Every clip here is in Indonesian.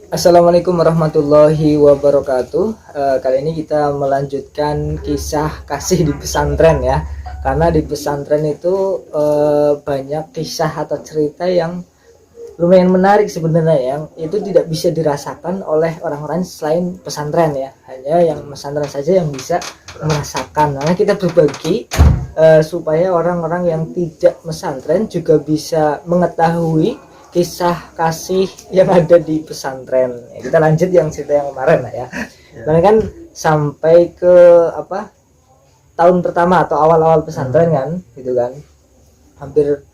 Assalamualaikum warahmatullahi wabarakatuh. Kali ini kita melanjutkan kisah kasih di pesantren ya. Karena di pesantren itu banyak kisah atau cerita yang lumayan menarik sebenarnya, yang itu tidak bisa dirasakan oleh orang-orang selain pesantren ya. Hanya yang pesantren saja yang bisa merasakan. Karena kita berbagi supaya orang-orang yang tidak pesantren juga bisa mengetahui kisah kasih yang ada di pesantren. Ya, kita lanjut yang cerita yang kemarin lah ya. Karena kan sampai ke tahun pertama atau awal-awal pesantren kan, gitu kan. Hampir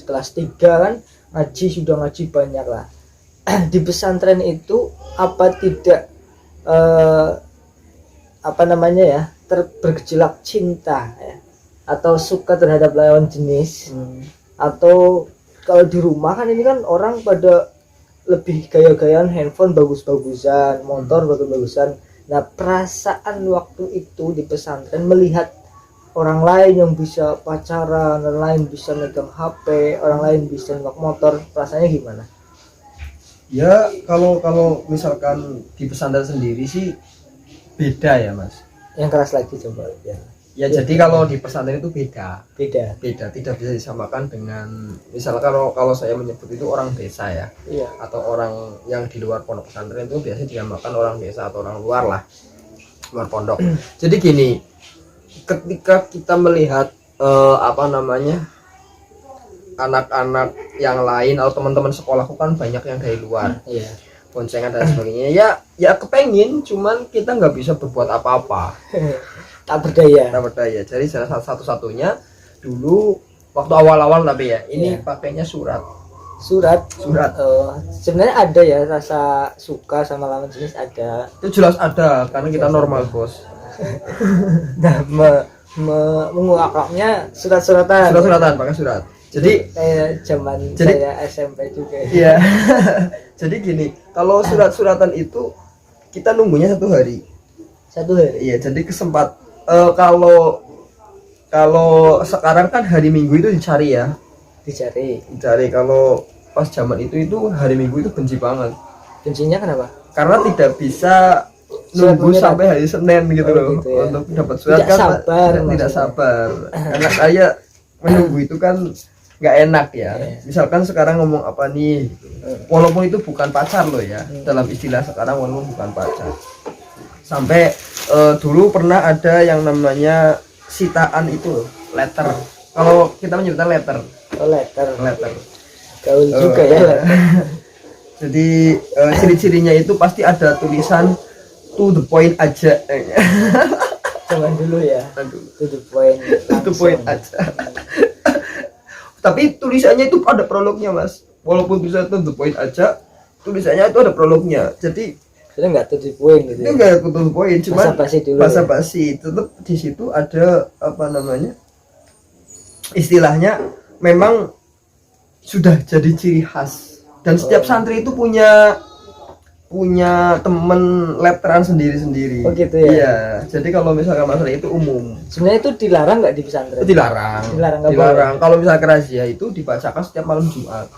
kelas 3 kan ngaji, sudah ngaji banyak lah. Di pesantren itu apa tidak bergejolak cinta ya, atau suka terhadap lawan jenis, atau kalau di rumah kan ini kan orang pada lebih gaya-gayaan, handphone bagus-bagusan, motor bagus-bagusan. Nah, perasaan waktu itu di pesantren melihat orang lain yang bisa pacaran, orang lain bisa megang HP, orang lain bisa nyewa motor, perasaannya gimana? Ya kalau misalkan di pesantren sendiri sih beda ya Mas. Yang keras lagi coba ya. Ya jadi kalau di pesantren itu beda, tidak bisa disamakan dengan misalnya kalau saya menyebut itu orang desa ya, Iya. atau orang yang di luar pondok pesantren itu biasanya dinamakan orang desa atau orang luar lah, luar pondok. Jadi gini, ketika kita melihat anak-anak yang lain atau teman-teman sekolahku kan banyak yang dari luar, Iya. boncengan dan sebagainya, ya kepengin, cuman kita nggak bisa berbuat apa-apa. Tak berdaya. Jadi salah satu-satunya dulu waktu awal-awal tapi ya ini Iya. pakainya surat. Sebenarnya ada ya rasa suka sama lawan jenis, ada. Itu jelas ada karena kita normal bos. Nah, menguaknya surat-suratan Pakai surat. Jadi kayak zaman saya SMP juga. iya. Jadi gini, kalau surat-suratan itu kita nunggunya 1 hari. 1 hari. Iya, jadi kalau sekarang kan hari Minggu itu dicari ya. Dicari. Kalau pas zaman itu hari Minggu itu benci banget. Bencinya kenapa? Karena tidak bisa nunggu sampai hari Senin gitu loh, gitu ya. untuk dapat surat. Tidak sabar karena saya menunggu itu kan nggak enak ya. Misalkan sekarang ngomong apa nih gitu. Walaupun itu bukan pacar loh ya, dalam istilah sekarang walaupun bukan pacar. Sampai dulu pernah ada yang namanya sitaan itu letter. Kalau kita menyebutkan letter. Letter. Gaul juga ya. Jadi ciri-cirinya itu pasti ada tulisan to the point aja. Zaman dulu ya. Aduh. To the point. To the point aja. Tapi tulisannya itu ada prolognya Mas. Walaupun bisa to the point aja, tulisannya itu ada prolognya. Jadi sudah nggak to the point gitu. Itu enggak to the point, cuma basa-basi. Tetap di situ ada istilahnya memang sudah jadi ciri khas. Dan setiap santri itu punya temen letteran sendiri-sendiri. Oh gitu ya. Iya. Jadi kalau misalkan masalah itu umum. Sebenarnya itu dilarang nggak di pesantren? Dilarang. Kalau misalkan rahasia itu dibacakan setiap malam Jumat.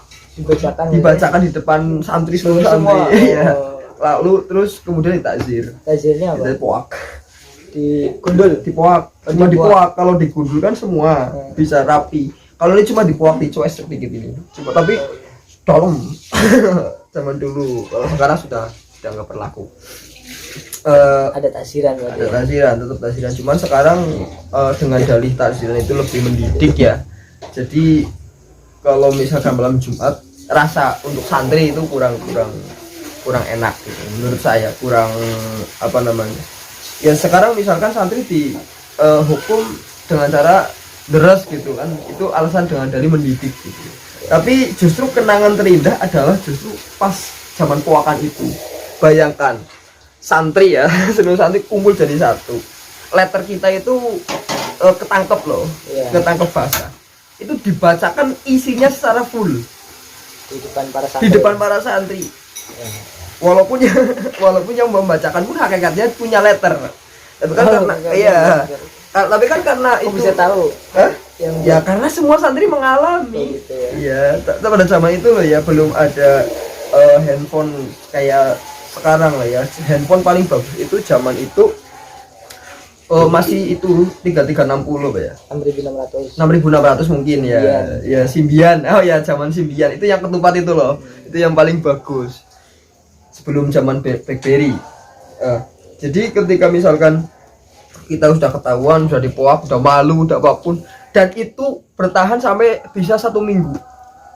Dibacakan di depan santri semua. Iya. Lalu terus kemudian ditakzir. Takzirnya apa? Dipoak. Dipoak. Cuma dipoak. Kalau digundul kan semua bisa rapi. Kalau ini cuma dipoak, dicuek sedikit ini. Cuma tapi dalam zaman dulu. Kalau sekarang sudah nggak berlaku. Ada takziran. Tetap takziran. Cuman sekarang dengan dalih takziran itu lebih mendidik ya. Jadi kalau misalkan malam Jumat, rasa untuk santri itu kurang enak gitu. Menurut saya kurang ya sekarang misalkan santri di hukum dengan cara deres gitu kan, itu alasan dengan dalih mendidik gitu. Tapi justru kenangan terindah adalah justru pas zaman poakan itu. Bayangkan santri ya, seluruh santri kumpul jadi satu, letter kita itu ketangkep loh, ketangkep basah, itu dibacakan isinya secara full di depan para santri. Walaupun yang membacakan pun hakikatnya punya letter, tapi kan tapi kan karena itu bisa tahu ya karena semua santri mengalami. Gitu ya. Iya, pada zaman itu loh ya belum ada handphone kayak sekarang lah ya. Handphone paling bagus itu zaman itu masih itu 3360 Pak ya. 6600. 6600 mungkin ya. Ya Symbian. Oh ya, zaman Symbian itu yang ketupat itu loh. Itu yang paling bagus. Sebelum zaman BlackBerry. Jadi ketika misalkan kita sudah ketahuan, sudah dipoak, sudah malu, udah apapun, dan itu bertahan sampai bisa 1 minggu.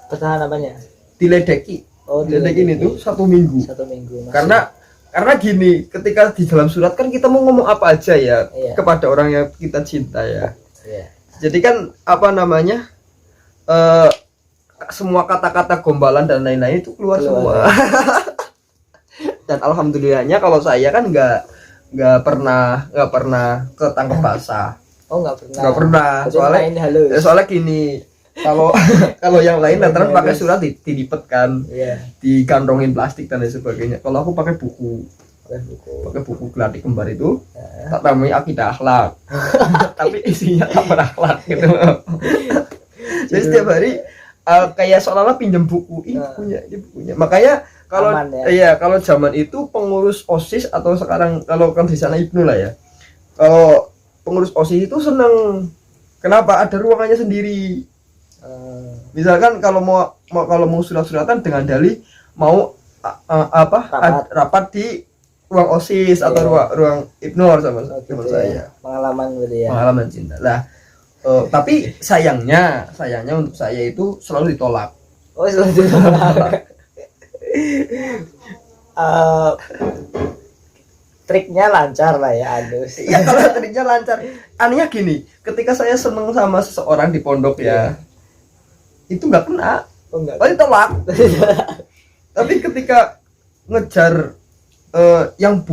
Bertahan apanya? Diledeki. Diledekin itu 1 minggu. 1 minggu. Karena gini, ketika di dalam surat kan kita mau ngomong apa aja ya kepada orang yang kita cinta ya. Jadi kan apa namanya, semua kata-kata gombalan dan lain-lain itu keluar semua. Dan alhamdulillahnya kalau saya kan nggak pernah ketangkep basah. Oh, nggak pernah. Soalnya gini, kalau yang lain lantaran pakai surat dilipet kan, digantongin plastik dan lain sebagainya. Kalau aku pakai buku Gelatik Kembar itu, tak namanya Akidah Akhlak. Tapi isinya tak berakhlak gitu. Jadi setiap hari kayak seolah-olah pinjam buku, ini bukunya. Makanya kalau kalau zaman itu pengurus OSIS atau sekarang kalau kan di sana Ibnu lah ya. Kalau pengurus OSIS itu seneng. Kenapa? Ada ruangannya sendiri. Misalkan kalau mau surat-suratan dengan dalih mau rapat di ruang OSIS atau ruang Ibnu sama saya. Pengalaman berarti ya. Pengalaman cinta. Lah, tapi sayangnya untuk saya itu selalu ditolak. Oh, selalu ditolak. Triknya lancar lah ya, Adus. Ya kalau triknya lancar. Anehnya gini, ketika saya seneng sama seseorang di pondok ya, itu nggak kena. Ditolak. Tapi ketika ngejar yang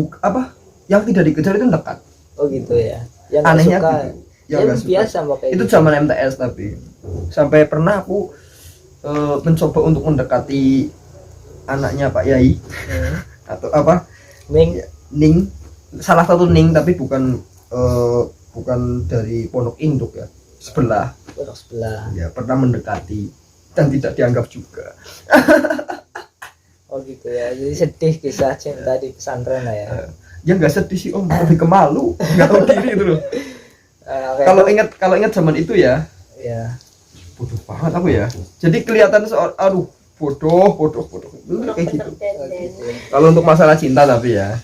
tidak dikejar itu dekat. Oh gitu ya. Yang anehnya suka, gitu. Yang biasa kayak itu gitu. zaman MTS tapi sampai pernah aku mencoba untuk mendekati anaknya Pak Yai atau apa Ning, salah satu Ning tapi bukan dari pondok induk ya, sebelah ya, pernah mendekati dan tidak dianggap juga. Oh gitu ya, jadi sedih kisah cinta di pesantren lah ya. Ya nggak sedih sih Om, lebih ke malu, nggak tahu diri itu loh. Kalau ingat zaman itu ya bodoh banget aku ya. Jadi kelihatan aduh bodoh kayak gitu. Kalau untuk masalah cinta tapi ya,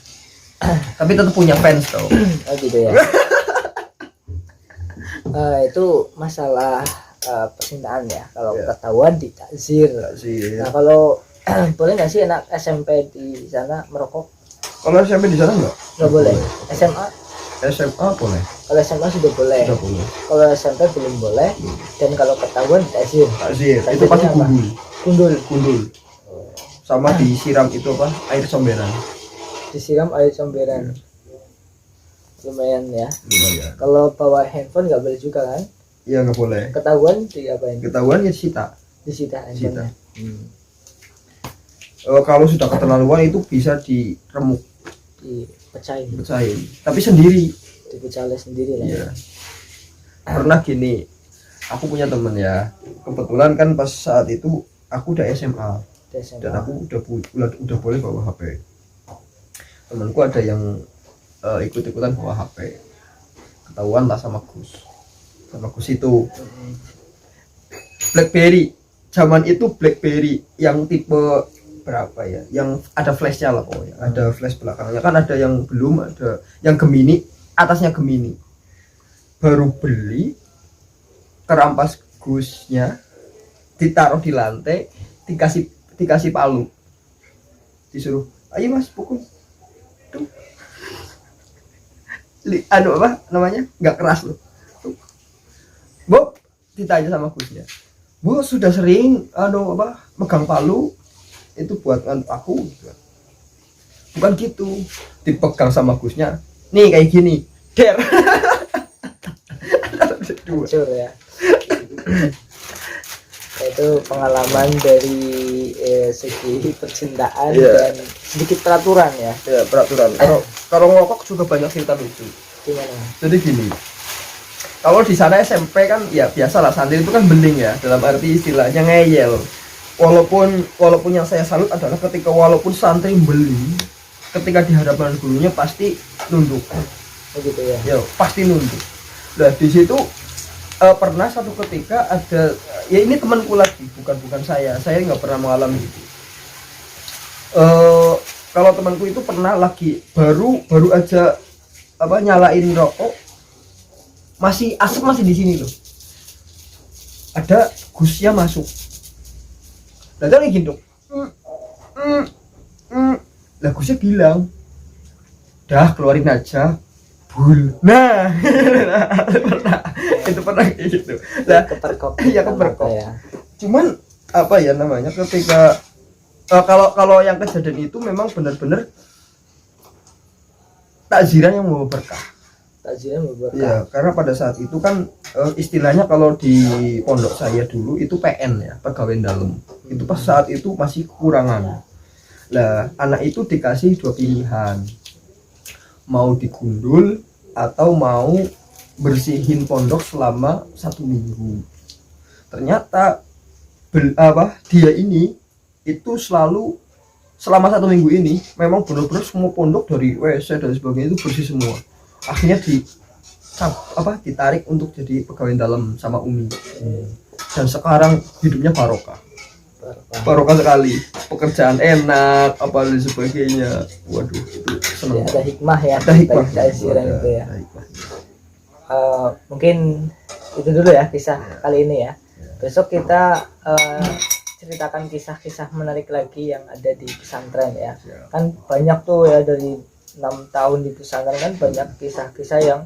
tapi tetap punya fans tau. Oh gitu ya. Itu masalah percintaan ya. Kalau ketahuan ditakzir. Nah kalau boleh nggak sih anak SMP di sana merokok? Kalau SMP di sana nggak boleh. SMA boleh. Kalau SMA sudah boleh. Kalau SMP belum boleh. Dan kalau ketahuan ditakzir. Itu pasti gundul. Sama disiram itu apa? Air comberan. Disiram air comberan. Lumayan ya. Kalau bawa handphone nggak boleh juga kan? Iya nggak boleh. Ketahuan diapain? Ketahuan ya disita handphonenya. Kalau sudah keterlaluan itu bisa diremuk, dipecahin. Tapi sendiri. Dipecah sendiri lah. Iya. Pernah gini, aku punya temen ya. Kebetulan kan pas saat itu aku udah SMA. Dan aku udah boleh bawa HP. Temanku ada yang ikut-ikutan bawa HP. Ketahuan lah sama Gus itu. BlackBerry. Zaman itu BlackBerry yang tipe berapa ya, yang ada flashnya lah pokoknya, ada flash belakangnya kan, ada yang belum, ada yang Gemini, atasnya Gemini. Baru beli, kerampas Gusnya, ditaruh di lantai, dikasih palu, disuruh ayo mas pukul tuh. Apa namanya, nggak keras loh tuh. Bu ditanya sama Gusnya, Bu sudah sering megang palu itu buat aku gitu. Bukan gitu, dipegang sama Gusnya nih kayak gini der. Hancur ya. Itu pengalaman dari segi percintaan dan sedikit peraturan ya. Peraturan. Kalau ngerokok juga banyak cerita lucu. Gimana? Jadi gini, kalau di sana SMP kan ya biasalah, santri itu kan bening ya, dalam arti istilahnya ngeyel. walaupun yang saya salut adalah ketika walaupun santri beli, ketika di hadapan gurunya pasti nunduk. Begitu ya. Ya pasti nunduk. Nah di situ pernah satu ketika ada, ya ini temanku lagi, bukan saya nggak pernah mengalami itu. Kalau temanku itu pernah lagi baru aja nyalain rokok, masih asap masih di sini loh, ada gusnya masuk. Nah dia lagi gendong, lah gusnya bilang, dah keluarin aja bul. Nah itu pernah kayak gitu. Nah Kepergok. iya kepergok Ya. cuman apa ya namanya, ketika kalau yang kejadian itu memang benar-benar takziran yang membawa berkah. Takziran berberkah. Ya karena pada saat itu kan istilahnya kalau di pondok saya dulu itu PN ya, pegawai dalam. Itu pas saat itu masih kekurangan. Lah anak itu dikasih dua pilihan, mau digundul atau mau bersihin pondok selama 1 minggu. Ternyata dia ini itu selalu selama 1 minggu ini memang benar-benar semua pondok dari WC dan sebagainya itu bersih semua. Akhirnya ditarik untuk jadi pegawai dalam sama Umi. Dan sekarang hidupnya barokah sekali, pekerjaan enak apa dan sebagainya. Waduh itu senang. Ya, ada hikmah ya. Ada hikmah. Takziran itu ya. Ada hikmah. Mungkin itu dulu ya kisah kali ini ya. Besok kita ceritakan kisah-kisah menarik lagi yang ada di pesantren ya. Kan banyak tuh ya, dari 6 tahun di pesantren kan banyak kisah-kisah yang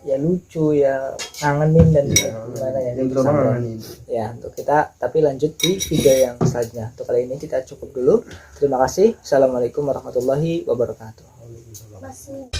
ya lucu ya, ngangenin dan gimana ya di pesantren. Ya untuk kita, tapi lanjut di video yang selanjutnya. Untuk kali ini kita cukup dulu. Terima kasih. Assalamualaikum warahmatullahi wabarakatuh. Masih.